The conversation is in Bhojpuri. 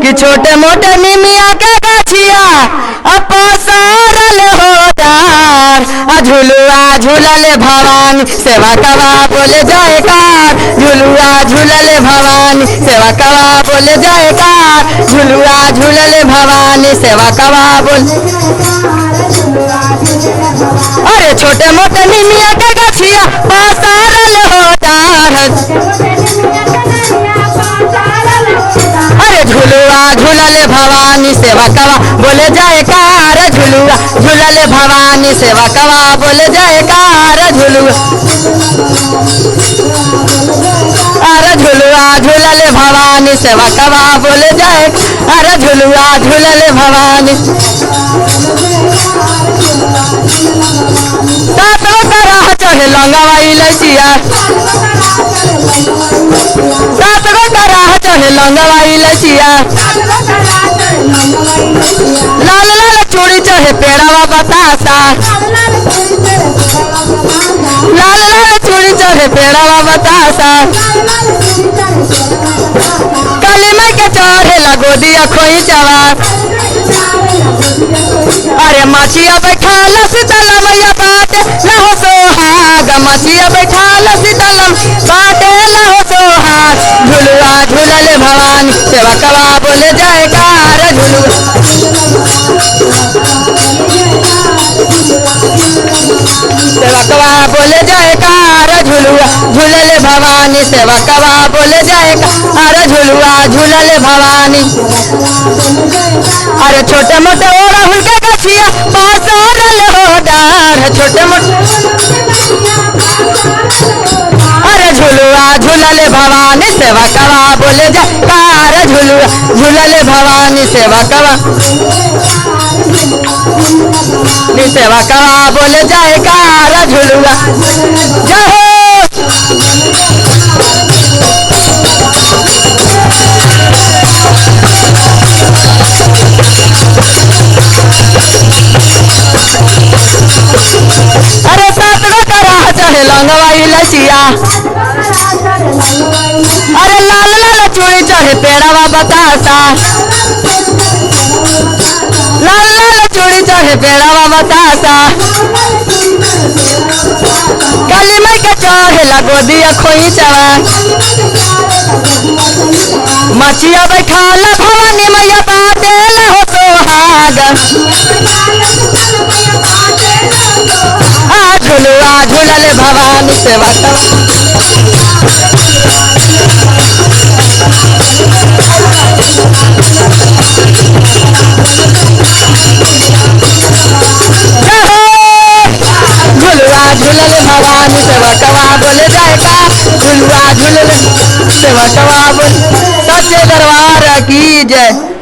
कि छोटे मोटे निमिया के गछिया अपसारल हो डार झुलुआ झूलले भवानी सेवा कवा बोले जयकार झुलुआ झूलले भवानी सेवा कवा बोले जयकार झुलुआ झूलले भवानी सेवा कवा बोले। अरे छोटे मोटे निमिया के गछिया पसारल हो डार अरे झुलुआ झूलले भवानी सेवा कवा बोले जयकार झुलुआ झूलले भवानी सेवा कवा बोले जयकार झुलुआ अरे झुलुआ झूलले भवानी सेवा कवा बोले जय अरे झुलुआ झूलले भवानी। सातों तरह चढ़े लंगवा इलसिया सातों तरह चढ़े लंगवा इलसिया लाल लाल चूड़ी चढ़े पेड़वा बतासा लाल लाल चूड़ी चढ़े पेड़वा बतासा काली माई के चढ़े लगोदिया खोई चवा अरे माछिया बैठाल शीतल मैया बाटे लहो सोहाग माछिया बैठाल शीतल बाटे लहो सोहाग झुलुआ झूलले भवानी सेवा कवा बोले जयकार झुलुआ सेवा कवा बोले जयकार झुलुआ झूलले भवानी सेवा कवा बोले जयकार झुलुआ झूलले भवानी। अरे छोटे मोटे ओढ़हुल के गछिया पसारल हो डार छोटे मोटे अरे झुलुआ झूलले भवानी सेवा कवा बोले जयकार झुलुआ झूलले भवानी सेवा कवा सेवा कवा बोले जयकार झुलुआ जय हो। अरे सातों तरह चढ़े लंगवा इलसिया अरे लाल लाल चूड़ी चढ़े पेड़वा बतासा लाल लाल चूड़ी चढ़े पेड़वा बतासा काली माई के चढ़े लगोदिया खोई चवा मछिया बैठाल भवानी मैया बाटे लहो सोहाग झुलुआ झूलले भवानी सेवा झुलुआ झूलले भवानी सेवा कवा बोले जयकार झुलुआ झूलले सेवा कवा बोले। सच्चे दरबार की जय।